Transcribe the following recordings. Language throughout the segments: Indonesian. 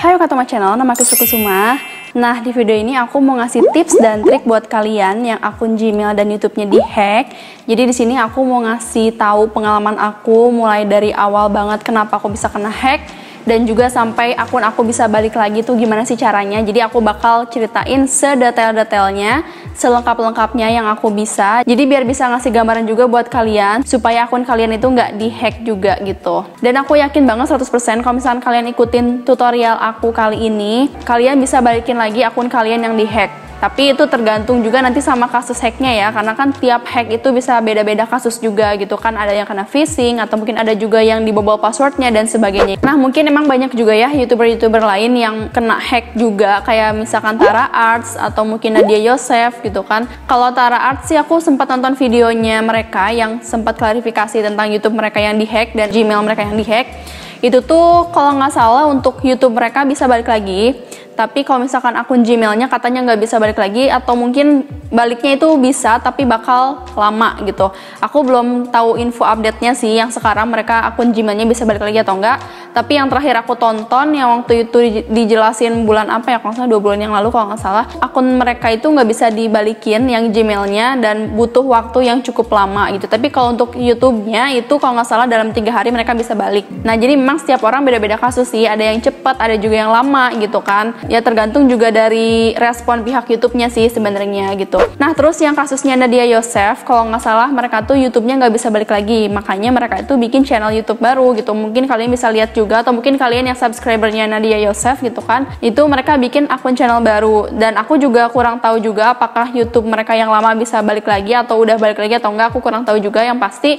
Hai Katoma Channel, nama aku Kusuma. Nah, di video ini aku mau ngasih tips dan trik buat kalian yang akun Gmail dan YouTube-nya dihack. Jadi di sini aku mau ngasih tahu pengalaman aku mulai dari awal banget kenapa aku bisa kena hack dan juga sampai akun aku bisa balik lagi tuh gimana sih caranya. Jadi aku bakal ceritain sedetail-detailnya, selengkap-lengkapnya yang aku bisa. Jadi biar bisa ngasih gambaran juga buat kalian supaya akun kalian itu nggak dihack juga gitu. Dan aku yakin banget 100% kalau misalkan kalian ikutin tutorial aku kali ini, kalian bisa balikin lagi akun kalian yang dihack. Tapi itu tergantung juga nanti sama kasus hacknya ya, karena kan tiap hack itu bisa beda-beda kasus juga gitu kan. Ada yang kena phishing atau mungkin ada juga yang dibobol passwordnya dan sebagainya. Nah mungkin emang banyak juga ya youtuber-youtuber lain yang kena hack juga, kayak misalkan Tara Arts atau mungkin Nadia Yosef gitu kan. Kalau Tara Arts sih aku sempat nonton videonya mereka yang sempat klarifikasi tentang YouTube mereka yang dihack dan Gmail mereka yang dihack. Itu tuh kalau nggak salah untuk YouTube mereka bisa balik lagi, tapi kalau misalkan akun Gmailnya katanya nggak bisa balik lagi, atau mungkin baliknya itu bisa tapi bakal lama gitu. Aku belum tahu info update-nya sih yang sekarang mereka akun Gmailnya bisa balik lagi atau enggak. Tapi yang terakhir aku tonton yang waktu itu dijelasin bulan apa ya, kalau nggak salah 2 bulan yang lalu kalau nggak salah, akun mereka itu nggak bisa dibalikin yang Gmailnya dan butuh waktu yang cukup lama gitu. Tapi kalau untuk YouTube-nya itu kalau nggak salah dalam 3 hari mereka bisa balik. Nah jadi memang setiap orang beda-beda kasus sih, ada yang cepat, ada juga yang lama gitu kan. Ya tergantung juga dari respon pihak YouTube-nya sih sebenarnya gitu. Nah terus yang kasusnya Nadia Yosef, kalau nggak salah mereka tuh YouTube-nya nggak bisa balik lagi, makanya mereka itu bikin channel YouTube baru gitu. Mungkin kalian bisa lihat juga, atau mungkin kalian yang subscribernya Nadia Yosef gitu kan, itu mereka bikin akun channel baru. Dan aku juga kurang tahu juga apakah YouTube mereka yang lama bisa balik lagi atau udah balik lagi atau enggak, aku kurang tahu juga. Yang pasti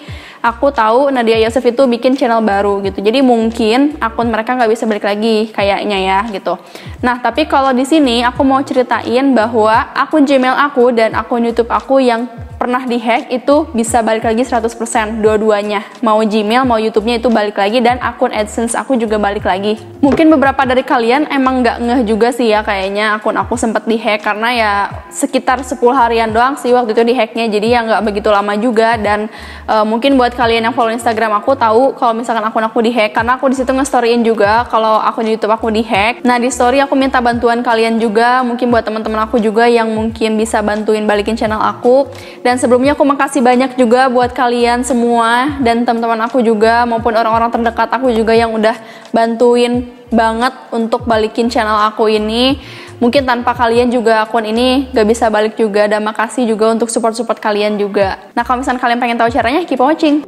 aku tahu Nadia Yosef itu bikin channel baru gitu. Jadi mungkin akun mereka nggak bisa balik lagi kayaknya ya gitu. Nah tapi kalau di sini aku mau ceritain bahwa akun Gmail aku dan akun YouTube aku yang pernah dihack itu bisa balik lagi 100%, dua-duanya. Mau Gmail, mau YouTube-nya itu balik lagi, dan akun AdSense aku juga balik lagi. Mungkin beberapa dari kalian emang nggak ngeh juga sih ya kayaknya akun aku sempat dihack, karena ya sekitar 10 harian doang sih waktu itu dihacknya, jadi ya nggak begitu lama juga. Dan mungkin buat kalian yang follow Instagram aku tahu kalau misalkan akun aku dihack, karena aku disitu nge-storyin juga kalau akun YouTube aku dihack. Nah di story aku minta bantuan kalian juga, mungkin buat teman-teman aku juga yang mungkin bisa bantuin balikin channel aku. Dan sebelumnya aku makasih banyak juga buat kalian semua dan teman-teman aku juga maupun orang-orang terdekat aku juga yang udah bantuin banget untuk balikin channel aku ini. Mungkin tanpa kalian juga akun ini gak bisa balik juga, dan makasih juga untuk support-support kalian juga. Nah kalau misalnya kalian pengen tahu caranya, keep watching.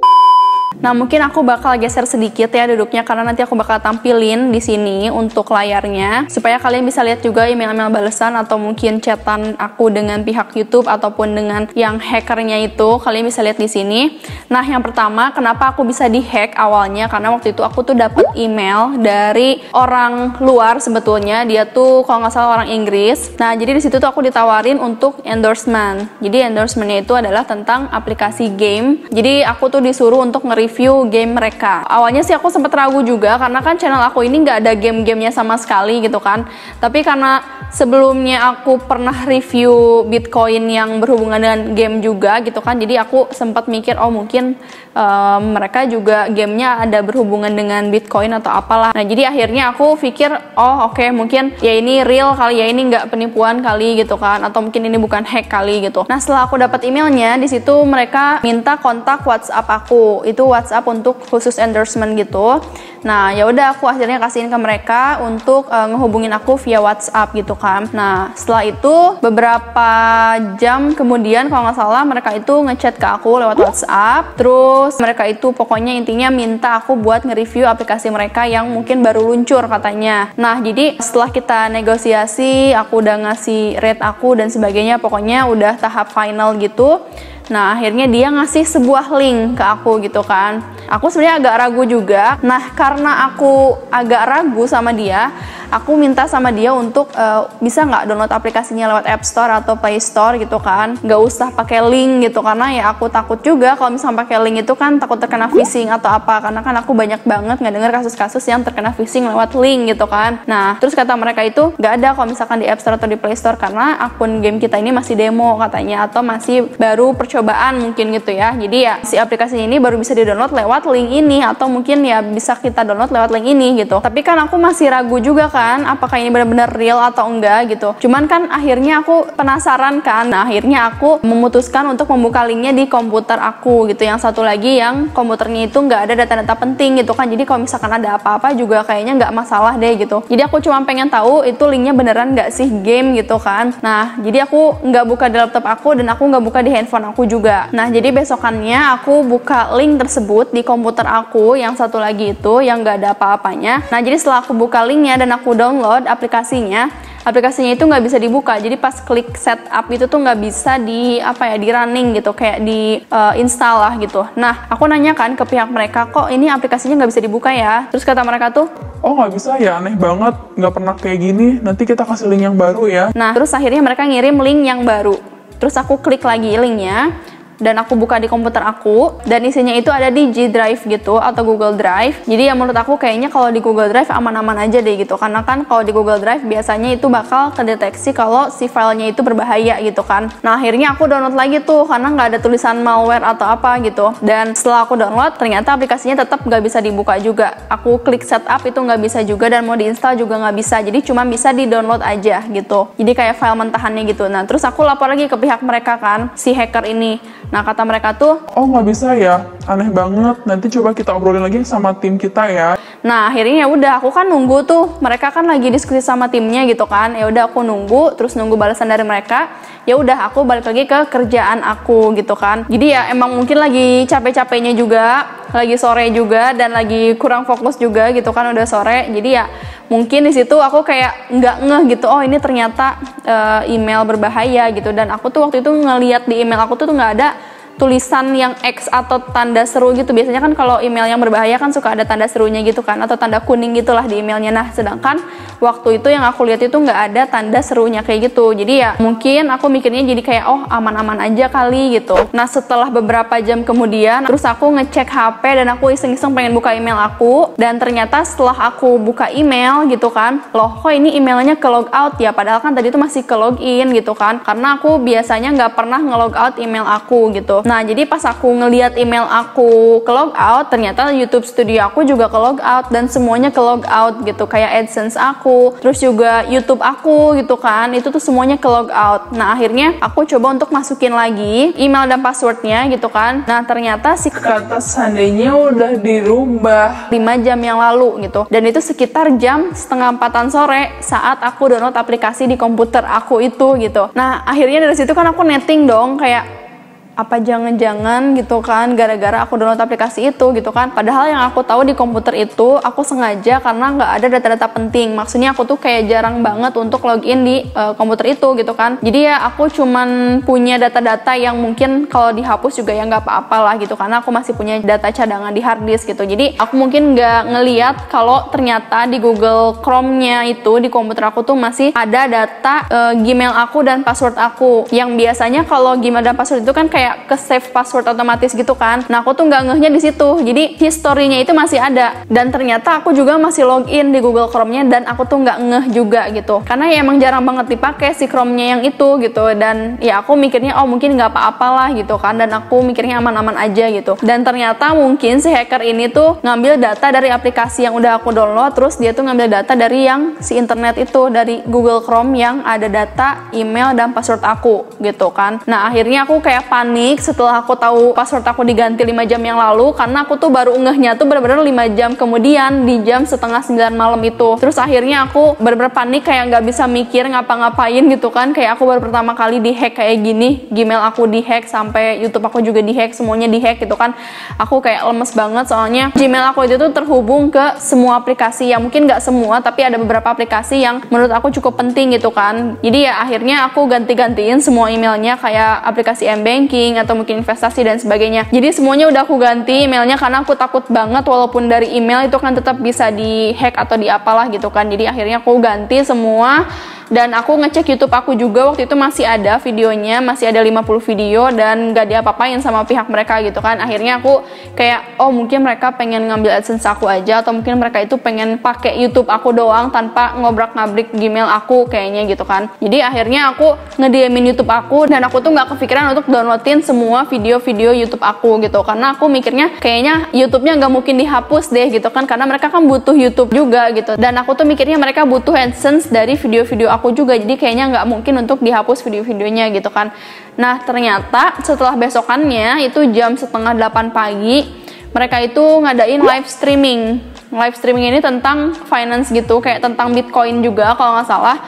Nah mungkin aku bakal geser sedikit ya duduknya, karena nanti aku bakal tampilin di sini untuk layarnya supaya kalian bisa lihat juga email-email balasan atau mungkin chatan aku dengan pihak YouTube ataupun dengan yang hackernya itu, kalian bisa lihat di sini. Nah yang pertama, kenapa aku bisa dihack awalnya, karena waktu itu aku tuh dapet email dari orang luar, sebetulnya dia tuh kalau nggak salah orang Inggris. Nah jadi di situ tuh aku ditawarin untuk endorsement. Jadi endorsementnya itu adalah tentang aplikasi game. Jadi aku tuh disuruh untuk review game mereka. Awalnya sih aku sempat ragu juga, karena kan channel aku ini nggak ada game-gamenya sama sekali gitu kan. Tapi karena sebelumnya aku pernah review Bitcoin yang berhubungan dengan game juga gitu kan, jadi aku sempat mikir oh mungkin mereka juga gamenya ada berhubungan dengan Bitcoin atau apalah. Nah jadi akhirnya aku pikir oh oke, mungkin ya ini real kali ya, ini nggak penipuan kali gitu kan, atau mungkin ini bukan hack kali gitu. Nah setelah aku dapat emailnya, di situ mereka minta kontak WhatsApp aku, itu WhatsApp untuk khusus endorsement gitu. Nah ya udah aku akhirnya kasihin ke mereka untuk ngehubungin aku via WhatsApp gitu kan. Nah setelah itu beberapa jam kemudian kalau nggak salah mereka itu ngechat ke aku lewat WhatsApp. Terus mereka itu pokoknya intinya minta aku buat nge-review aplikasi mereka yang mungkin baru luncur katanya. Nah jadi setelah kita negosiasi, aku udah ngasih rate aku dan sebagainya, pokoknya udah tahap final gitu. Nah akhirnya dia ngasih sebuah link ke aku gitu kan. Aku sebenarnya agak ragu juga. Nah karena aku agak ragu sama dia, aku minta sama dia untuk bisa nggak download aplikasinya lewat App Store atau Play Store gitu kan, nggak usah pakai link gitu, karena ya aku takut juga kalau misalnya pakai link itu kan takut terkena phishing atau apa, karena kan aku banyak banget ngedenger kasus-kasus yang terkena phishing lewat link gitu kan. Nah terus kata mereka itu nggak ada kalau misalkan di App Store atau di Play Store, karena akun game kita ini masih demo katanya, atau masih baru percobaan mungkin gitu ya. Jadi ya si aplikasi ini baru bisa di-download lewat link ini, atau mungkin ya bisa kita download lewat link ini gitu. Tapi kan aku masih ragu juga kan apakah ini benar-benar real atau enggak gitu. Cuman kan akhirnya aku penasaran kan. Nah, akhirnya aku memutuskan untuk membuka linknya di komputer aku gitu. Yang satu lagi yang komputernya itu nggak ada data-data penting gitu kan. Jadi kalau misalkan ada apa-apa juga kayaknya nggak masalah deh gitu. Jadi aku cuma pengen tahu itu linknya beneran nggak sih game gitu kan. Nah, jadi aku nggak buka di laptop aku dan aku nggak buka di handphone aku juga. Nah, jadi besokannya aku buka link tersebut di komputer aku yang satu lagi itu yang nggak ada apa-apanya. Nah, jadi setelah aku buka linknya dan aku download aplikasinya itu nggak bisa dibuka. Jadi pas klik setup itu tuh nggak bisa di di running gitu, kayak di install lah gitu. Nah, aku nanya kan ke pihak mereka, kok ini aplikasinya nggak bisa dibuka ya? Terus kata mereka tuh, oh nggak bisa ya, aneh banget, nggak pernah kayak gini, nanti kita kasih link yang baru ya. Nah, terus akhirnya mereka ngirim link yang baru. Terus aku klik lagi linknya, dan aku buka di komputer aku, dan isinya itu ada di G Drive gitu atau Google Drive. Jadi ya menurut aku kayaknya kalau di Google Drive aman-aman aja deh gitu, karena kan kalau di Google Drive biasanya itu bakal kedeteksi kalau si filenya itu berbahaya gitu kan. Nah, akhirnya aku download lagi tuh karena nggak ada tulisan malware atau apa gitu. Dan setelah aku download ternyata aplikasinya tetap nggak bisa dibuka juga. Aku klik setup itu nggak bisa juga, dan mau diinstal juga nggak bisa. Jadi cuma bisa di download aja gitu. Jadi kayak file mentahannya gitu. Nah, terus aku lapor lagi ke pihak mereka kan, si hacker ini. Nah, kata mereka tuh, oh nggak bisa ya, aneh banget, nanti coba kita obrolin lagi sama tim kita ya. Nah, akhirnya ya udah aku kan nunggu tuh, mereka kan lagi diskusi sama timnya gitu kan. Ya udah aku nunggu, terus nunggu balasan dari mereka. Ya udah aku balik lagi ke kerjaan aku gitu kan. Jadi ya emang mungkin lagi capek-capeknya juga, lagi sore juga, dan lagi kurang fokus juga gitu kan, udah sore. Jadi ya mungkin di situ aku kayak nggak ngeh gitu, oh ini ternyata email berbahaya gitu. Dan aku tuh waktu itu ngeliat di email aku tuh nggak ada tulisan yang X atau tanda seru gitu. Biasanya kan kalau email yang berbahaya kan suka ada tanda serunya gitu kan, atau tanda kuning gitulah di emailnya. Nah, sedangkan waktu itu yang aku lihat itu nggak ada tanda serunya kayak gitu. Jadi ya mungkin aku mikirnya jadi kayak oh aman-aman aja kali gitu. Nah, setelah beberapa jam kemudian terus aku ngecek HP dan aku iseng-iseng pengen buka email aku, dan ternyata setelah aku buka email gitu kan, loh kok ini emailnya ke log out ya, padahal kan tadi itu masih ke login gitu kan, karena aku biasanya nggak pernah nge-log out email aku gitu. Nah, jadi pas aku ngeliat email aku ke log out, ternyata YouTube Studio aku juga ke log out, dan semuanya ke log out gitu, kayak AdSense aku, terus juga YouTube aku gitu kan, itu tuh semuanya ke log out. Nah, akhirnya aku coba untuk masukin lagi email dan passwordnya gitu kan. Nah, ternyata si Kata seandainya udah dirubah 5 jam yang lalu gitu, dan itu sekitar jam setengah 4-an sore saat aku download aplikasi di komputer aku itu gitu. Nah, akhirnya dari situ kan aku netting dong, kayak apa jangan-jangan gitu kan gara-gara aku download aplikasi itu gitu kan. Padahal yang aku tahu di komputer itu aku sengaja karena nggak ada data-data penting. Maksudnya aku tuh kayak jarang banget untuk login di komputer itu gitu kan. Jadi ya aku cuman punya data-data yang mungkin kalau dihapus juga ya nggak apa-apa lah gitu, karena aku masih punya data cadangan di hard disk gitu. Jadi aku mungkin nggak ngeliat kalau ternyata di Google Chrome-nya itu di komputer aku tuh masih ada data Gmail aku dan password aku, yang biasanya kalau Gmail dan password itu kan kayak ke save password otomatis gitu kan. Nah, aku tuh nggak ngehnya di situ. Jadi historinya itu masih ada, dan ternyata aku juga masih login di Google Chrome-nya, dan aku tuh nggak ngeh juga gitu. Karena ya emang jarang banget dipakai si Chrome-nya yang itu gitu. Dan ya aku mikirnya oh mungkin nggak apa-apa lah gitu kan, dan aku mikirnya aman-aman aja gitu. Dan ternyata mungkin si hacker ini tuh ngambil data dari aplikasi yang udah aku download, terus dia tuh ngambil data dari yang si internet itu, dari Google Chrome yang ada data email dan password aku gitu kan. Nah, akhirnya aku kayak panik setelah aku tahu password aku diganti 5 jam yang lalu, karena aku tuh baru ngehnya tuh bener-bener 5 jam kemudian di jam setengah 9 malam itu. Terus akhirnya aku bener-bener panik, kayak nggak bisa mikir ngapa-ngapain gitu kan. Kayak aku baru pertama kali dihack kayak gini, Gmail aku dihack, sampai YouTube aku juga dihack, semuanya dihack gitu kan. Aku kayak lemes banget, soalnya Gmail aku itu tuh terhubung ke semua aplikasi, yang mungkin nggak semua tapi ada beberapa aplikasi yang menurut aku cukup penting gitu kan. Jadi ya akhirnya aku ganti-gantiin semua emailnya, kayak aplikasi M-Banking atau mungkin investasi dan sebagainya. Jadi semuanya udah aku ganti emailnya, karena aku takut banget walaupun dari email itu kan tetap bisa dihack atau diapalah gitu kan. Jadi akhirnya aku ganti semua Dan aku ngecek YouTube aku juga, waktu itu masih ada videonya, masih ada 50 video dan nggak diapa-apain sama pihak mereka gitu kan. Akhirnya aku kayak, oh mungkin mereka pengen ngambil AdSense aku aja, atau mungkin mereka itu pengen pakai YouTube aku doang tanpa ngobrak-ngabrik Gmail aku kayaknya gitu kan. Jadi akhirnya aku nge-DM-in YouTube aku, dan aku tuh nggak kepikiran untuk downloadin semua video-video YouTube aku gitu, karena aku mikirnya kayaknya YouTube-nya nggak mungkin dihapus deh gitu kan, karena mereka kan butuh YouTube juga gitu, dan aku tuh mikirnya mereka butuh AdSense dari video-video aku juga, jadi kayaknya nggak mungkin untuk dihapus video-videonya gitu kan. Nah ternyata setelah besokannya itu jam setengah 8 pagi mereka itu ngadain live streaming. Live streaming ini tentang finance gitu, kayak tentang Bitcoin juga kalau nggak salah.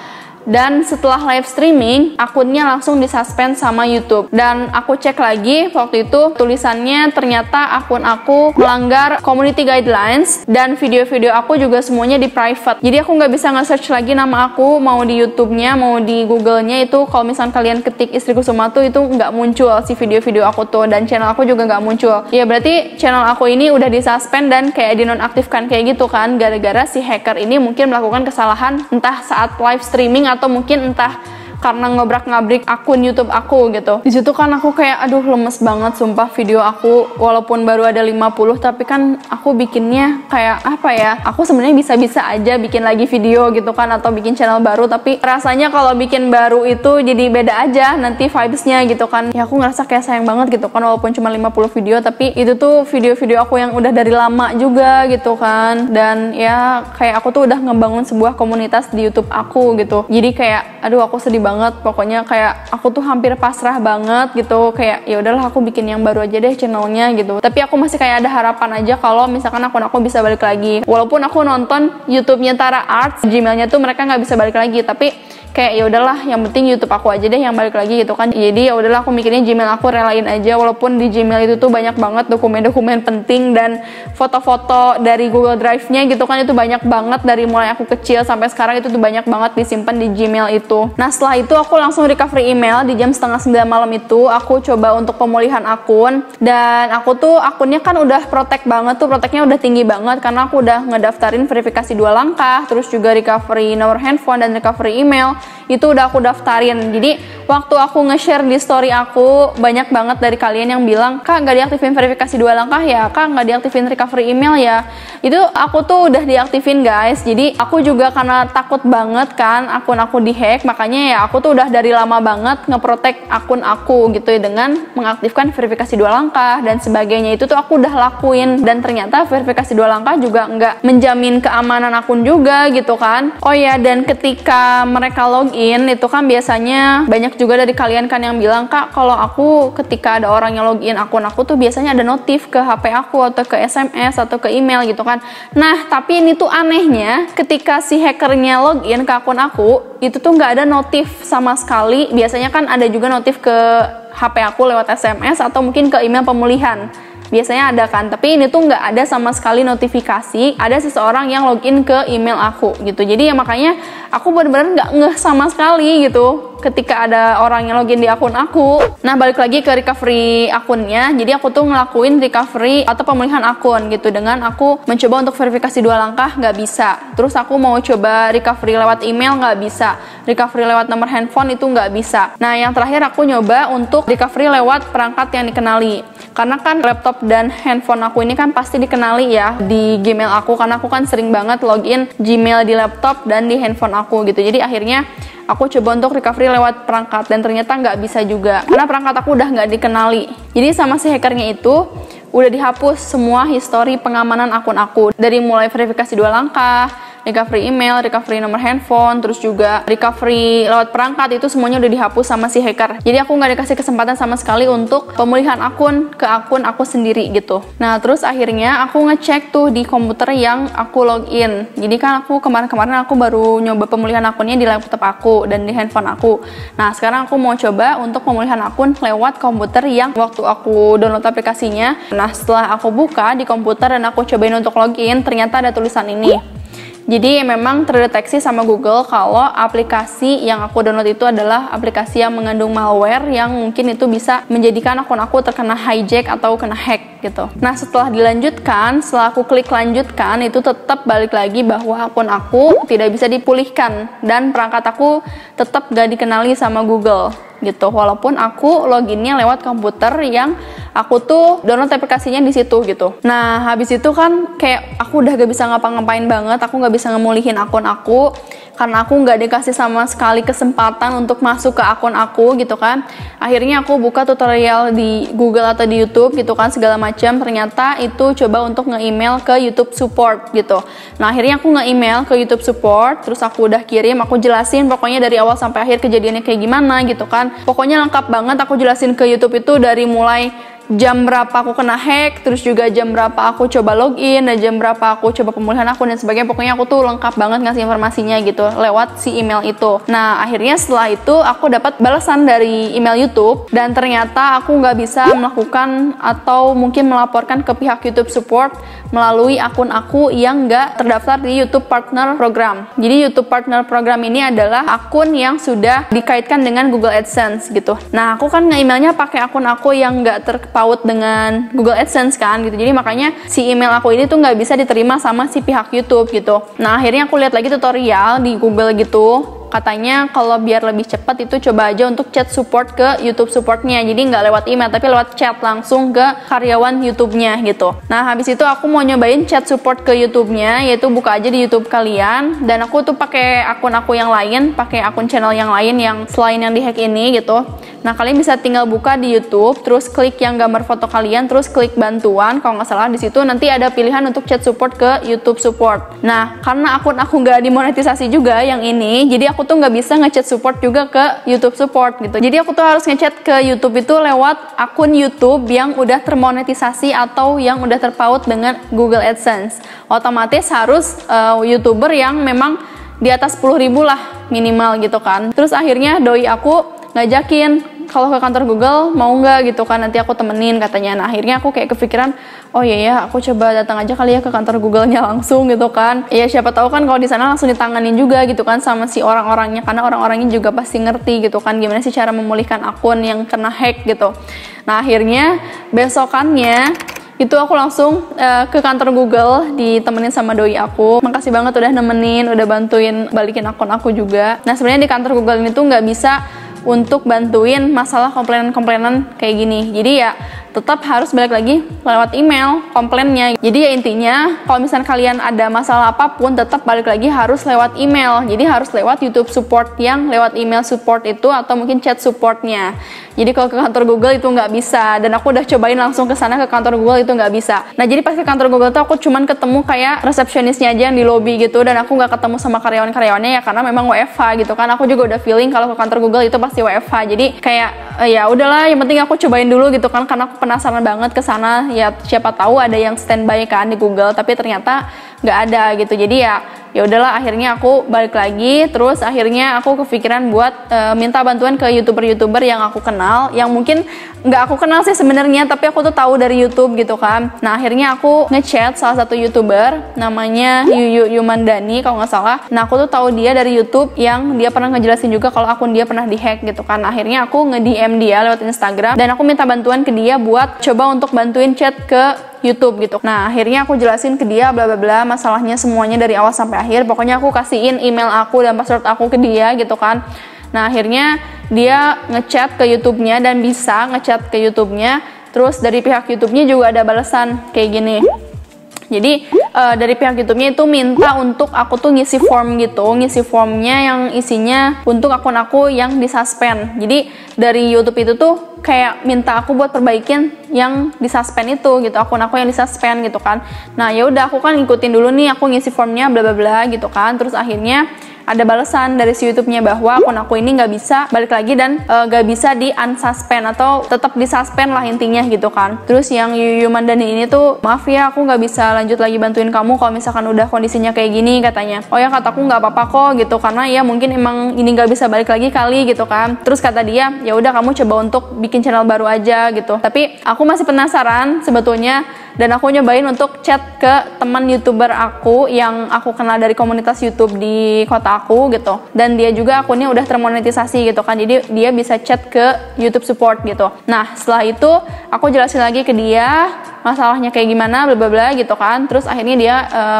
Dan setelah live streaming, akunnya langsung disuspend sama YouTube. Dan aku cek lagi, waktu itu tulisannya ternyata akun aku melanggar community guidelines, dan video-video aku juga semuanya di private. Jadi aku nggak bisa nge-search lagi nama aku, mau di YouTube-nya, mau di Google-nya itu. Kalau misalnya kalian ketik Istri Kusuma tuh, itu nggak muncul si video-video aku tuh, dan channel aku juga nggak muncul. Ya berarti channel aku ini udah disuspend dan kayak dinonaktifkan kayak gitu kan, gara-gara si hacker ini mungkin melakukan kesalahan entah saat live streaming atau mungkin entah karena ngobrak-ngabrik akun YouTube aku gitu. Di situ kan aku kayak aduh lemes banget sumpah, video aku walaupun baru ada 50 tapi kan aku bikinnya kayak apa ya? Aku sebenarnya bisa-bisa aja bikin lagi video gitu kan, atau bikin channel baru, tapi rasanya kalau bikin baru itu jadi beda aja nanti vibes-nya gitu kan. Ya aku ngerasa kayak sayang banget gitu kan, walaupun cuma 50 video tapi itu tuh video-video aku yang udah dari lama juga gitu kan. Dan ya kayak aku tuh udah ngebangun sebuah komunitas di YouTube aku gitu. Jadi kayak aduh aku sedih banget, pokoknya kayak aku tuh hampir pasrah banget gitu, kayak ya udahlah aku bikin yang baru aja deh channelnya gitu. Tapi aku masih kayak ada harapan aja kalau misalkan akun aku bisa balik lagi, walaupun aku nonton YouTube-nya Tara Arts, Gmail-nya tuh mereka nggak bisa balik lagi, tapi kayak ya udahlah yang penting YouTube aku aja deh yang balik lagi gitu kan. Jadi ya udahlah aku mikirnya Gmail aku relain aja, walaupun di Gmail itu tuh banyak banget dokumen-dokumen penting dan foto-foto dari Google Drive-nya gitu kan, itu banyak banget dari mulai aku kecil sampai sekarang, itu tuh banyak banget disimpan di Gmail itu. Nah setelah itu aku langsung recovery email di jam setengah 9 malam itu. Aku coba untuk pemulihan akun, dan aku tuh akunnya kan udah protect banget tuh, protectnya udah tinggi banget karena aku udah ngedaftarin verifikasi 2 langkah, terus juga recovery nomor handphone dan recovery email itu udah aku daftarin. Jadi waktu aku nge-share di story aku, banyak banget dari kalian yang bilang, Kak nggak diaktifin verifikasi 2 langkah ya, Kak nggak diaktifin recovery email ya. Itu aku tuh udah diaktifin guys. Jadi aku juga karena takut banget kan akun aku dihack, makanya ya aku tuh udah dari lama banget ngeprotek akun aku gitu ya, dengan mengaktifkan verifikasi 2 langkah dan sebagainya. Itu tuh aku udah lakuin, dan ternyata verifikasi 2 langkah juga nggak menjamin keamanan akun juga gitu kan. Oh ya, dan ketika mereka login itu kan biasanya banyak juga dari kalian kan yang bilang, Kak kalau aku ketika ada orang yang login akun aku tuh biasanya ada notif ke HP aku atau ke SMS atau ke email gitu kan. Nah tapi ini tuh anehnya, ketika si hackernya login ke akun aku itu tuh nggak ada notif sama sekali. Biasanya kan ada juga notif ke HP aku lewat SMS atau mungkin ke email pemulihan, biasanya ada kan, tapi ini tuh nggak ada sama sekali notifikasi ada seseorang yang login ke email aku gitu. Jadi ya makanya aku benar-benar nggak ngeh sama sekali gitu ketika ada orang yang login di akun aku. Nah balik lagi ke recovery akunnya, jadi aku tuh ngelakuin recovery atau pemulihan akun gitu dengan aku mencoba untuk verifikasi 2 langkah nggak bisa, terus aku mau coba recovery lewat email nggak bisa, recovery lewat nomor handphone itu nggak bisa. Nah yang terakhir aku nyoba untuk recovery lewat perangkat yang dikenali, karena kan laptop dan handphone aku ini kan pasti dikenali ya di Gmail aku, karena aku kan sering banget login Gmail di laptop dan di handphone aku gitu. Jadi akhirnya aku coba untuk recovery lewat perangkat, dan ternyata nggak bisa juga karena perangkat aku udah nggak dikenali. Jadi sama si hackernya itu udah dihapus semua histori pengamanan akun aku, dari mulai verifikasi 2 langkah, recovery email, recovery nomor handphone, terus juga recovery lewat perangkat, itu semuanya udah dihapus sama si hacker. Jadi aku nggak dikasih kesempatan sama sekali untuk pemulihan akun ke akun aku sendiri gitu. Nah terus akhirnya aku ngecek tuh di komputer yang aku login. Jadi kan aku kemarin-kemarin aku baru nyoba pemulihan akunnya di laptop aku dan di handphone aku. Nah sekarang aku mau coba untuk pemulihan akun lewat komputer yang waktu aku download aplikasinya. Nah setelah aku buka di komputer dan aku cobain untuk login, ternyata ada tulisan ini, Jadi memang terdeteksi sama Google kalau aplikasi yang aku download itu adalah aplikasi yang mengandung malware yang mungkin itu bisa menjadikan akun aku terkena hijack atau kena hack gitu. Nah, setelah dilanjutkan, setelah aku klik lanjutkan, itu tetap balik lagi bahwa akun aku tidak bisa dipulihkan dan perangkat aku tetap gak dikenali sama Google gitu, walaupun aku loginnya lewat komputer yang aku tuh download aplikasinya di situ gitu. Nah, habis itu kan kayak aku udah gak bisa ngapa-ngapain banget, aku gak bisa ngemulihin akun aku karena aku nggak dikasih sama sekali kesempatan untuk masuk ke akun aku gitu kan. Akhirnya aku buka tutorial di Google atau di YouTube gitu kan, segala macam. Ternyata itu coba untuk nge-email ke YouTube support gitu. Nah, akhirnya aku nge-email ke YouTube support, terus aku udah kirim, aku jelasin pokoknya dari awal sampai akhir kejadiannya kayak gimana gitu kan. Pokoknya lengkap banget aku jelasin ke YouTube itu dari mulai jam berapa aku kena hack, terus juga jam berapa aku coba login, dan jam berapa aku coba pemulihan akun dan sebagainya. Pokoknya aku tuh lengkap banget ngasih informasinya gitu lewat si email itu. Nah, akhirnya setelah itu aku dapat balasan dari email YouTube dan ternyata aku nggak bisa melakukan atau mungkin melaporkan ke pihak YouTube support melalui akun aku yang nggak terdaftar di YouTube Partner Program. Jadi YouTube Partner Program ini adalah akun yang sudah dikaitkan dengan Google AdSense gitu. Nah, aku kan nge-emailnya pakai akun aku yang nggak terpaut dengan Google AdSense kan gitu. Jadi makanya si email aku ini tuh nggak bisa diterima sama si pihak YouTube gitu. Nah, akhirnya aku lihat lagi tutorial di Google gitu. Katanya kalau biar lebih cepat itu coba aja untuk chat support ke YouTube supportnya. Jadi nggak lewat email tapi lewat chat langsung ke karyawan YouTube-nya gitu. Nah, habis itu aku mau nyobain chat support ke YouTube-nya, yaitu buka aja di YouTube kalian. Dan aku tuh pakai akun aku yang lain, pakai akun channel yang lain yang selain yang dihack ini gitu. Nah, kalian bisa tinggal buka di YouTube, terus klik yang gambar foto kalian, terus klik bantuan. Kalau nggak salah di situ nanti ada pilihan untuk chat support ke YouTube support. Nah, karena akun aku nggak dimonetisasi juga yang ini, jadi aku tuh nggak bisa ngechat support juga ke YouTube support gitu. Jadi aku tuh harus ngechat ke YouTube itu lewat akun YouTube yang udah termonetisasi atau yang udah terpaut dengan Google AdSense. Otomatis harus YouTuber yang memang di atas 10.000 lah minimal gitu kan. Terus akhirnya doi aku ngajakin kalau ke kantor Google mau nggak gitu kan, nanti aku temenin katanya. Nah, akhirnya aku kayak kepikiran, oh iya ya, aku coba datang aja kali ya ke kantor Google-nya langsung gitu kan. Ya siapa tahu kan kalau di sana langsung ditanganin juga gitu kan sama si orang-orangnya, karena orang-orangnya juga pasti ngerti gitu kan gimana sih cara memulihkan akun yang kena hack gitu. Nah, akhirnya besokannya itu aku langsung ke kantor Google ditemenin sama doi aku. Makasih banget udah nemenin, udah bantuin balikin akun aku juga. Nah, sebenarnya di kantor Google ini tuh nggak bisa untuk bantuin masalah komplainan-komplainan kayak gini. Jadi ya tetap harus balik lagi lewat email komplainnya. Jadi ya intinya kalau misalnya kalian ada masalah apapun tetap balik lagi harus lewat email. Jadi harus lewat YouTube support yang lewat email support itu atau mungkin chat supportnya. Jadi kalau ke kantor Google itu nggak bisa, dan aku udah cobain langsung ke sana ke kantor Google itu nggak bisa. Nah, jadi pas ke kantor Google tuh aku cuman ketemu kayak resepsionisnya aja yang di lobby gitu, dan aku nggak ketemu sama karyawan-karyawannya ya karena memang WFH gitu kan. Aku juga udah feeling kalau ke kantor Google itu pasti WFH. Jadi kayak ya udahlah, yang penting aku cobain dulu gitu kan, karena aku penasaran banget ke sana. Ya siapa tahu ada yang standby kan di Google, tapi ternyata nggak ada gitu. Jadi ya udahlah, akhirnya aku balik lagi. Terus akhirnya aku kepikiran buat minta bantuan ke youtuber-youtuber yang aku kenal, yang mungkin nggak aku kenal sih sebenarnya, tapi aku tuh tahu dari YouTube gitu kan. Nah, akhirnya aku ngechat salah satu youtuber namanya Yuyu Yumandani kalau nggak salah. Nah, aku tuh tahu dia dari YouTube yang dia pernah ngejelasin juga kalau akun dia pernah dihack gitu kan. Akhirnya aku nge-DM dia lewat Instagram dan aku minta bantuan ke dia buat coba untuk bantuin chat ke YouTube gitu. Nah, akhirnya aku jelasin ke dia bla bla bla masalahnya semuanya dari awal sampai akhir. Pokoknya aku kasihin email aku dan password aku ke dia gitu kan. Nah, akhirnya dia ngechat ke YouTube-nya dan bisa ngechat ke YouTube-nya. Terus dari pihak YouTube-nya juga ada balasan kayak gini. Jadi dari pihak YouTube-nya itu minta untuk aku tuh ngisi form gitu, ngisi formnya yang isinya untuk akun aku yang disuspend. Jadi dari YouTube itu tuh kayak minta aku buat perbaikin yang disuspend itu gitu, akun aku yang disuspend gitu kan. Nah, ya udah aku kan ngikutin dulu nih, aku ngisi formnya bla bla bla gitu kan. Terus akhirnya ada balasan dari si YouTube-nya bahwa akun aku ini nggak bisa balik lagi dan nggak bisa di unsuspend atau tetap disuspend lah intinya gitu kan. Terus yang Yuyu Mandani ini tuh, maaf ya aku nggak bisa lanjut lagi bantuin kamu kalau misalkan udah kondisinya kayak gini katanya. Oh ya, kataku nggak apa-apa kok gitu, karena ya mungkin emang ini nggak bisa balik lagi kali gitu kan. Terus kata dia, ya udah kamu coba untuk bikin channel baru aja gitu. Tapi aku masih penasaran sebetulnya dan aku nyobain untuk chat ke teman YouTuber aku yang aku kenal dari komunitas YouTube di kota aku gitu, dan dia juga akunnya udah termonetisasi gitu kan, jadi dia bisa chat ke YouTube support gitu. Nah setelah itu aku jelasin lagi ke dia masalahnya kayak gimana bla bla bla gitu kan, terus akhirnya dia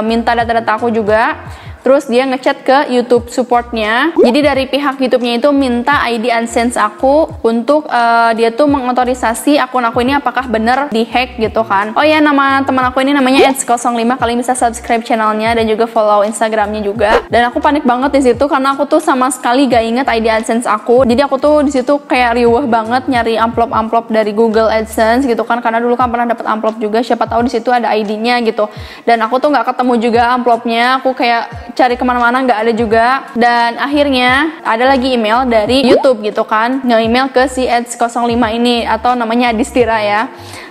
minta data-data aku juga. Terus dia ngechat ke YouTube supportnya. Jadi dari pihak YouTube-nya itu minta ID AdSense aku untuk dia tuh mengotorisasi akun aku ini apakah bener dihack gitu kan. Oh ya, nama teman aku ini namanya @05. Kalian bisa subscribe channelnya dan juga follow Instagramnya juga. Dan aku panik banget di situ karena aku tuh sama sekali gak inget ID AdSense aku. Jadi aku tuh di situ kayak riuh banget nyari amplop-amplop dari Google AdSense gitu kan, karena dulu kan pernah dapet amplop juga. Siapa tahu di situ ada ID-nya gitu. Dan aku tuh nggak ketemu juga amplopnya. Aku kayak cari kemana-mana nggak ada juga, dan akhirnya ada lagi email dari YouTube gitu kan, nge-email ke si @05 ini, atau namanya Adistira ya.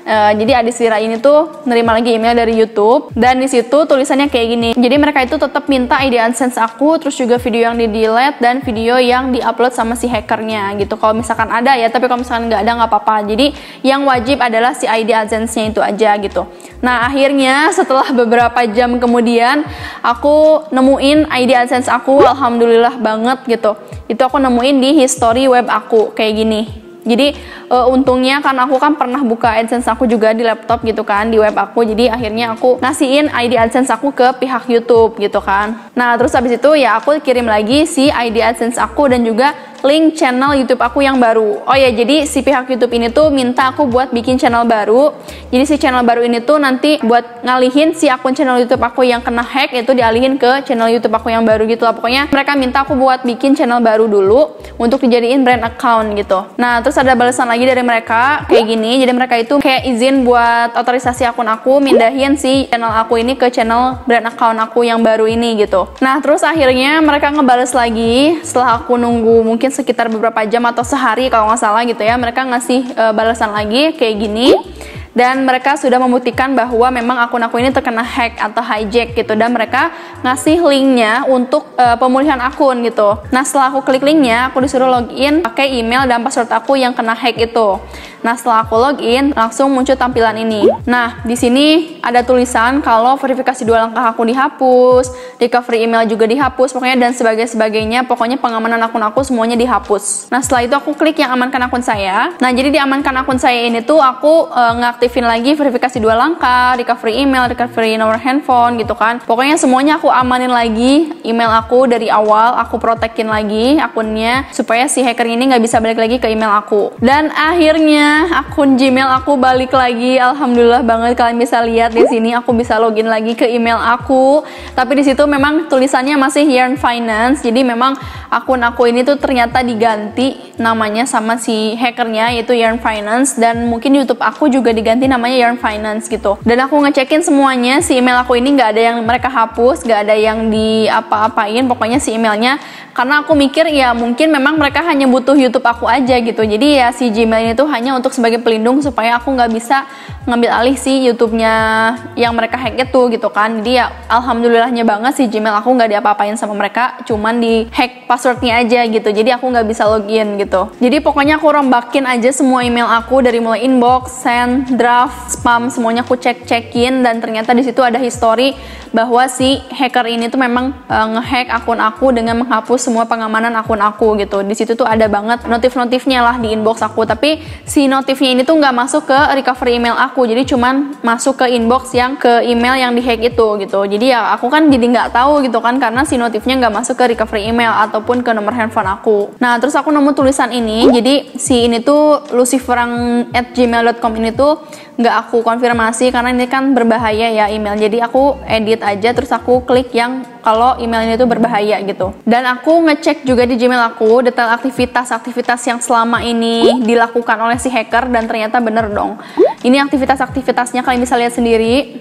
Jadi Adistira ini tuh nerima lagi email dari YouTube, dan di situ tulisannya kayak gini. Jadi mereka itu tetap minta ID AdSense aku, terus juga video yang di delete dan video yang diupload sama si hackernya gitu. Kalau misalkan ada ya, tapi kalau misalkan nggak ada nggak apa-apa. Jadi yang wajib adalah si ID AdSense-nya itu aja gitu. Nah akhirnya setelah beberapa jam kemudian aku nemuin ID AdSense aku, alhamdulillah banget gitu. Itu aku nemuin di history web aku kayak gini. Jadi untungnya karena aku kan pernah buka AdSense aku juga di laptop gitu kan, di web aku. Jadi akhirnya aku ngasihin ID AdSense aku ke pihak YouTube gitu kan. Nah terus habis itu ya aku kirim lagi si ID AdSense aku dan juga link channel YouTube aku yang baru. Oh ya, jadi si pihak YouTube ini tuh minta aku buat bikin channel baru. Jadi si channel baru ini tuh nanti buat ngalihin si akun channel YouTube aku yang kena hack itu dialihin ke channel YouTube aku yang baru gitu lah. Pokoknya mereka minta aku buat bikin channel baru dulu untuk dijadiin brand account gitu. Nah terus ada balasan lagi dari mereka kayak gini. Jadi mereka itu kayak izin buat otorisasi akun aku, mindahin si channel aku ini ke channel brand account aku yang baru ini gitu. Nah terus akhirnya mereka ngebales lagi setelah aku nunggu mungkin sekitar beberapa jam atau sehari kalau nggak salah gitu ya. Mereka ngasih balasan lagi kayak gini, dan mereka sudah membuktikan bahwa memang akun aku ini terkena hack atau hijack gitu, dan mereka ngasih linknya untuk pemulihan akun gitu. Nah setelah aku klik linknya, aku disuruh login pakai email dan password aku yang kena hack itu. Nah setelah aku login langsung muncul tampilan ini. Nah di sini ada tulisan kalau verifikasi 2 langkah aku dihapus, recovery email juga dihapus, pokoknya dan sebagainya. Pokoknya pengamanan akun aku semuanya dihapus. Nah setelah itu aku klik yang amankan akun saya. Nah jadi di amankan akun saya ini tuh aku ngaktifin lagi verifikasi 2 langkah, recovery email, recovery nomor handphone gitu kan. Pokoknya semuanya aku amanin lagi email aku dari awal, aku protekin lagi akunnya supaya si hacker ini nggak bisa balik lagi ke email aku. Dan akhirnya akun Gmail aku balik lagi, alhamdulillah banget. Kalian bisa lihat di sini aku bisa login lagi ke email aku, tapi di situ memang tulisannya masih Yarn Finance. Jadi memang akun aku ini tuh ternyata diganti namanya sama si hackernya, yaitu Yarn Finance, dan mungkin YouTube aku juga diganti namanya Yarn Finance gitu. Dan aku ngecekin semuanya, si email aku ini nggak ada yang mereka hapus, nggak ada yang di apa-apain, pokoknya si emailnya. Karena aku mikir ya mungkin memang mereka hanya butuh YouTube aku aja gitu. Jadi ya si Gmail ini tuh hanya untuk sebagai pelindung supaya aku nggak bisa ngambil alih si YouTube-nya yang mereka hack itu gitu kan. Jadi ya alhamdulillahnya banget si Gmail aku nggak diapa-apain sama mereka, cuman di hack passwordnya aja gitu. Jadi aku nggak bisa login gitu. Jadi pokoknya aku rombakin aja semua email aku dari mulai inbox, send, draft, spam, semuanya aku cek-cekin, dan ternyata di situ ada history bahwa si hacker ini tuh memang ngehack akun aku dengan menghapus semua pengamanan akun aku gitu. Di situ tuh ada banget notif-notifnya lah di inbox aku, tapi si notifnya ini tuh nggak masuk ke recovery email aku, jadi cuman masuk ke inbox yang ke email yang dihack itu gitu. Jadi ya aku kan jadi nggak tahu gitu kan, karena si notifnya nggak masuk ke recovery email ataupun ke nomor handphone aku. Nah terus aku nemu tulisan ini. Jadi si ini tuh luciferang@gmail.com ini tuh nggak aku konfirmasi karena ini kan berbahaya ya email. Jadi aku edit aja, terus aku klik yang kalau email ini tuh berbahaya gitu. Dan aku ngecek juga di Gmail aku detail aktivitas yang selama ini dilakukan oleh si hacker, dan ternyata bener dong. Ini aktivitasnya kalian bisa lihat sendiri.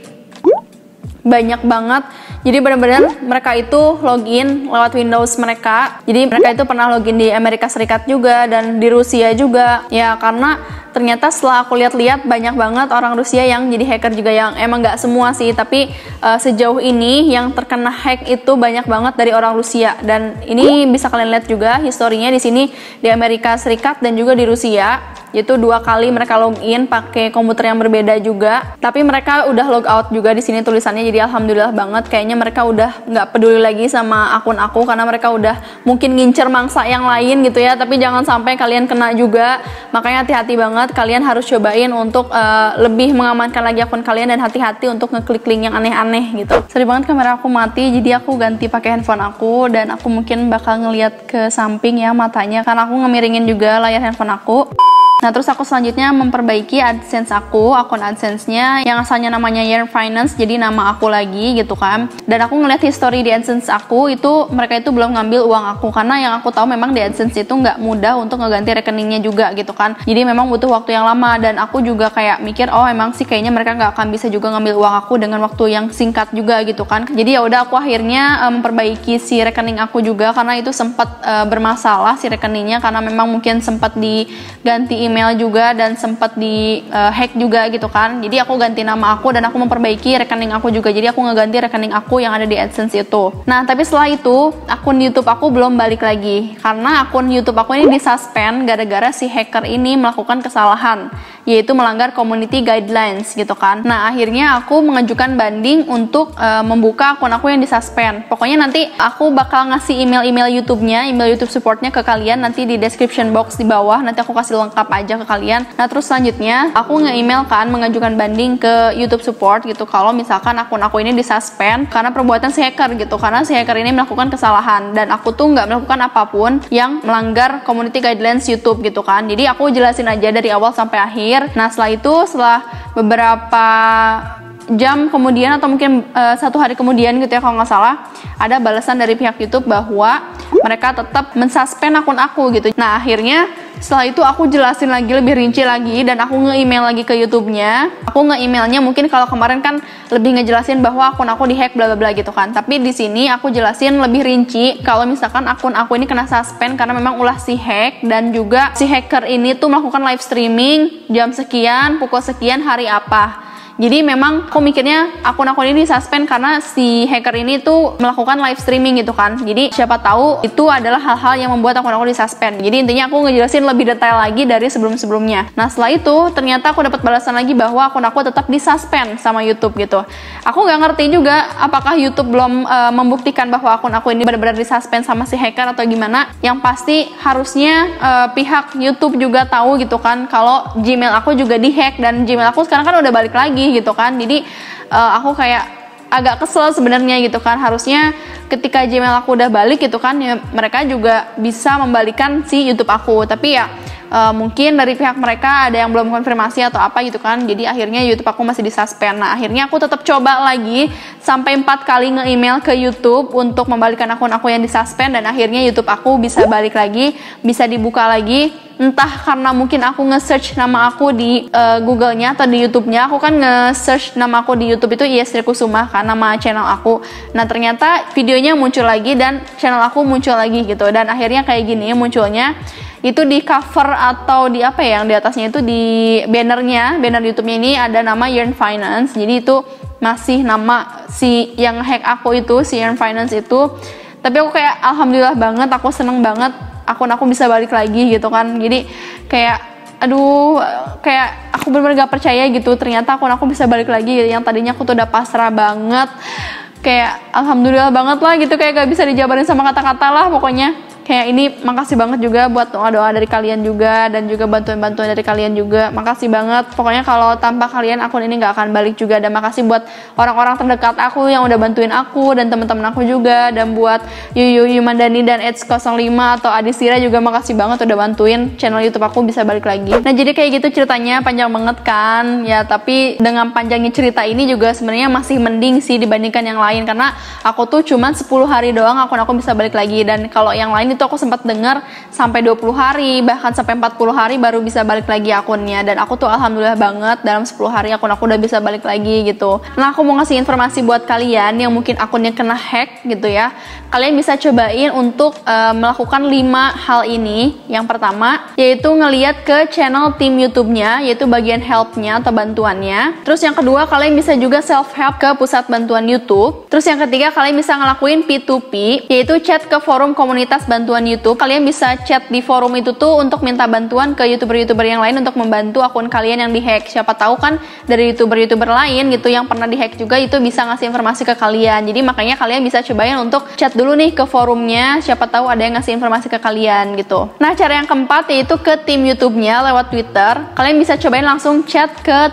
Banyak banget. Jadi benar-benar mereka itu login lewat Windows mereka. Jadi mereka itu pernah login di Amerika Serikat juga dan di Rusia juga. Ya karena ternyata setelah aku lihat-lihat banyak banget orang Rusia yang jadi hacker juga, yang emang nggak semua sih, tapi sejauh ini yang terkena hack itu banyak banget dari orang Rusia. Dan ini bisa kalian lihat juga historinya di sini di Amerika Serikat dan juga di Rusia. Itu 2 kali mereka login pakai komputer yang berbeda juga, tapi mereka udah log out juga di sini tulisannya. Jadi alhamdulillah banget, kayaknya mereka udah nggak peduli lagi sama akun aku karena mereka udah mungkin ngincer mangsa yang lain gitu ya. Tapi jangan sampai kalian kena juga, makanya hati-hati banget. Kalian harus cobain untuk lebih mengamankan lagi akun kalian dan hati-hati untuk ngeklik link yang aneh-aneh gitu. Sorry banget kamera aku mati, jadi aku ganti pakai handphone aku dan aku mungkin bakal ngeliat ke samping ya matanya karena aku ngemiringin juga layar handphone aku. Nah, terus aku selanjutnya memperbaiki AdSense aku, akun AdSense-nya yang asalnya namanya Yearn Finance, jadi nama aku lagi gitu kan. Dan aku ngeliat history di AdSense aku, itu mereka itu belum ngambil uang aku, karena yang aku tahu memang di AdSense itu nggak mudah untuk ngeganti rekeningnya juga gitu kan. Jadi memang butuh waktu yang lama, dan aku juga kayak mikir, oh emang sih kayaknya mereka nggak akan bisa juga ngambil uang aku dengan waktu yang singkat juga gitu kan. Jadi ya udah, aku akhirnya memperbaiki si rekening aku juga, karena itu sempat bermasalah si rekeningnya, karena memang mungkin sempat diganti email juga dan sempat di hack juga gitu kan. Jadi aku ganti nama aku dan aku memperbaiki rekening aku juga. Jadi aku ngeganti rekening aku yang ada di AdSense itu. Nah, tapi setelah itu akun YouTube aku belum balik lagi karena akun YouTube aku ini disuspend gara-gara si hacker ini melakukan kesalahan, yaitu melanggar community guidelines gitu kan. Nah, akhirnya aku mengajukan banding untuk membuka akun aku yang disuspend. Pokoknya nanti aku bakal ngasih email YouTube-nya, email YouTube support-nya ke kalian nanti di description box di bawah. Nanti aku kasih lengkap aja ke kalian. Nah, terus selanjutnya aku nge-email kan mengajukan banding ke YouTube support gitu kalau misalkan akun aku ini disuspend karena perbuatan si hacker gitu. Karena si hacker ini melakukan kesalahan dan aku tuh nggak melakukan apapun yang melanggar community guidelines YouTube gitu kan. Jadi aku jelasin aja dari awal sampai akhir. Nah, setelah itu, setelah beberapa jam kemudian atau mungkin 1 hari kemudian gitu ya kalau nggak salah, ada balasan dari pihak YouTube bahwa mereka tetap mensuspend akun aku gitu. Nah, akhirnya setelah itu aku jelasin lagi lebih rinci lagi dan aku nge-email lagi ke YouTube-nya. Aku nge-emailnya mungkin kalau kemarin kan lebih ngejelasin bahwa akun aku dihack bla bla bla gitu kan. Tapi di sini aku jelasin lebih rinci kalau misalkan akun aku ini kena suspend karena memang ulah si hack, dan juga si hacker ini tuh melakukan live streaming jam sekian, pukul sekian, hari apa. Jadi memang aku mikirnya akun-akun ini disuspend karena si hacker ini tuh melakukan live streaming gitu kan. Jadi siapa tahu itu adalah hal-hal yang membuat akun-akun disuspend. Jadi intinya aku ngejelasin lebih detail lagi dari sebelum-sebelumnya. Nah, setelah itu ternyata aku dapat balasan lagi bahwa akun aku tetap disuspend sama YouTube gitu. Aku nggak ngerti juga apakah YouTube belum membuktikan bahwa akun aku ini benar-benar disuspend sama si hacker atau gimana. Yang pasti harusnya pihak YouTube juga tahu gitu kan kalau Gmail aku juga dihack, dan Gmail aku sekarang kan udah balik lagi gitu kan. Jadi aku kayak agak kesel sebenarnya gitu kan. Harusnya ketika Gmail aku udah balik gitu kan ya, mereka juga bisa membalikan si YouTube aku. Tapi ya mungkin dari pihak mereka ada yang belum konfirmasi atau apa gitu kan. Jadi akhirnya YouTube aku masih disuspend. Nah, akhirnya aku tetap coba lagi sampai 4 kali nge-email ke YouTube untuk membalikan akun aku yang disuspend, dan akhirnya YouTube aku bisa balik lagi, bisa dibuka lagi. Entah karena mungkin aku nge-search nama aku di Google-nya atau di YouTube-nya. Aku kan nge-search nama aku di YouTube itu Yesri Kusuma kan, nama channel aku. Nah, ternyata videonya muncul lagi dan channel aku muncul lagi gitu. Dan akhirnya kayak gini munculnya. Itu di cover atau di apa ya, yang di atasnya itu di bannernya, banner YouTube-nya ini ada nama Yearn Finance. Jadi itu masih nama si yang hack aku itu, si Yearn Finance itu. Tapi aku kayak alhamdulillah banget, aku seneng banget akun aku bisa balik lagi gitu kan. Jadi kayak aduh, kayak aku bener-bener gak percaya gitu, ternyata akun aku bisa balik lagi. Yang tadinya aku tuh udah pasrah banget, kayak alhamdulillah banget lah gitu, kayak gak bisa dijabarin sama kata-kata lah pokoknya. Kayak ini makasih banget juga buat doa-doa dari kalian juga, dan juga bantuan-bantuan dari kalian juga. Makasih banget. Pokoknya kalau tanpa kalian akun ini nggak akan balik juga. Dan makasih buat orang-orang terdekat aku yang udah bantuin aku, dan teman-teman aku juga. Dan buat Yuyu Yumandani dan Eds05 atau Adisira juga makasih banget udah bantuin channel YouTube aku bisa balik lagi. Nah, jadi kayak gitu ceritanya, panjang banget kan. Ya, tapi dengan panjangnya cerita ini juga sebenarnya masih mending sih dibandingkan yang lain, karena aku tuh cuman 10 hari doang akun aku bisa balik lagi. Dan kalau yang lain itu aku sempat dengar sampai 20 hari, bahkan sampai 40 hari baru bisa balik lagi akunnya. Dan aku tuh alhamdulillah banget, dalam 10 hari akun aku udah bisa balik lagi gitu. Nah, aku mau ngasih informasi buat kalian yang mungkin akunnya kena hack gitu ya. Kalian bisa cobain untuk melakukan 5 hal ini. Yang pertama, yaitu ngeliat ke channel tim YouTube-nya, yaitu bagian help-nya atau bantuannya. Terus yang kedua, kalian bisa juga self-help ke pusat bantuan YouTube. Terus yang ketiga, kalian bisa ngelakuin P2P, yaitu chat ke forum komunitas bantuan YouTube. Kalian bisa chat di forum itu tuh untuk minta bantuan ke YouTuber-YouTuber yang lain untuk membantu akun kalian yang dihack. Siapa tahu kan dari YouTuber-YouTuber lain gitu yang pernah dihack juga itu bisa ngasih informasi ke kalian. Jadi makanya kalian bisa cobain untuk chat dulu nih ke forumnya, siapa tahu ada yang ngasih informasi ke kalian gitu. Nah, cara yang keempat yaitu ke tim YouTube-nya lewat Twitter. Kalian bisa cobain langsung chat ke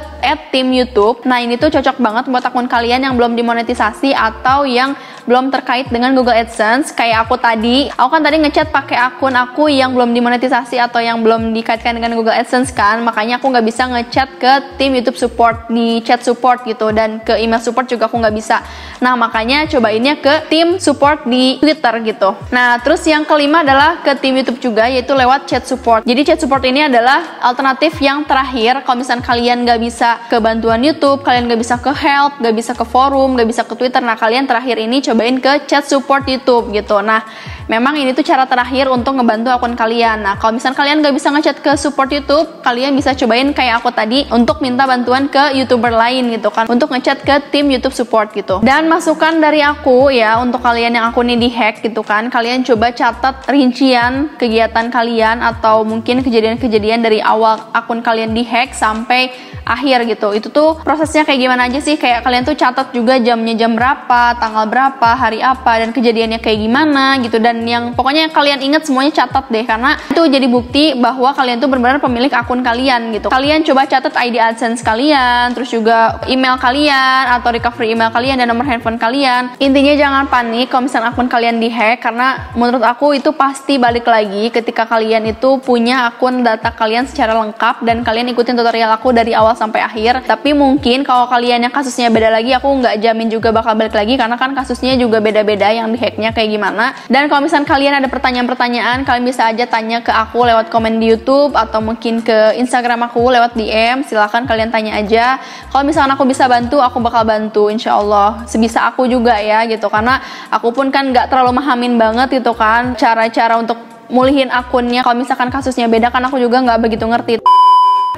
@tim_youtube. Nah, ini tuh cocok banget buat akun kalian yang belum dimonetisasi atau yang belum terkait dengan Google AdSense. Kayak aku tadi, aku kan tadi ngechat pakai akun aku yang belum dimonetisasi atau yang belum dikaitkan dengan Google AdSense kan, makanya aku nggak bisa ngechat ke tim YouTube support di chat support gitu, dan ke email support juga aku nggak bisa. Nah, makanya cobainnya ke tim support di Twitter gitu. Nah, terus yang kelima adalah ke tim YouTube juga, yaitu lewat chat support. Jadi chat support ini adalah alternatif yang terakhir kalau misalnya kalian nggak bisa ke bantuan YouTube, kalian nggak bisa ke help, nggak bisa ke forum, nggak bisa ke Twitter. Nah, kalian terakhir ini cobain ke chat support YouTube gitu. Nah, memang ini tuh cara terakhir untuk ngebantu akun kalian. Nah, kalau misalnya kalian nggak bisa ngechat ke support YouTube, kalian bisa cobain kayak aku tadi untuk minta bantuan ke YouTuber lain gitu kan, untuk ngechat ke tim YouTube support gitu. Dan masukan dari aku ya, untuk kalian yang akunnya dihack gitu kan, kalian coba catat rincian kegiatan kalian atau mungkin kejadian-kejadian dari awal akun kalian dihack sampai akhir gitu. Itu tuh prosesnya kayak gimana aja sih, kayak kalian tuh catat juga jamnya jam berapa, tanggal berapa, hari apa, dan kejadiannya kayak gimana gitu. Dan yang pokoknya kalian inget semuanya catat deh, karena itu jadi bukti bahwa kalian tuh benar-benar pemilik akun kalian gitu. Kalian coba catat ID AdSense kalian, terus juga email kalian atau recovery email kalian dan nomor handphone kalian. Intinya jangan panik kalau misalnya akun kalian dihack, karena menurut aku itu pasti balik lagi ketika kalian itu punya akun data kalian secara lengkap dan kalian ikutin tutorial aku dari awal sampai akhir. Tapi mungkin kalau kalian yang kasusnya beda lagi, aku nggak jamin juga bakal balik lagi, karena kan kasusnya juga beda-beda yang dihacknya kayak gimana. Dan kalau misalnya kalian ada pertanyaan-pertanyaan, kalian bisa aja tanya ke aku lewat komen di YouTube atau mungkin ke Instagram aku lewat DM. Silahkan kalian tanya aja. Kalau misalnya aku bisa bantu, aku bakal bantu insya Allah sebisa aku juga ya gitu, karena aku pun kan nggak terlalu mahamin banget gitu kan cara-cara untuk mulihin akunnya. Kalau misalkan kasusnya beda kan aku juga nggak begitu ngerti.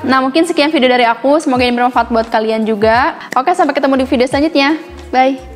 Nah, mungkin sekian video dari aku, semoga ini bermanfaat buat kalian juga. Oke, sampai ketemu di video selanjutnya. Bye.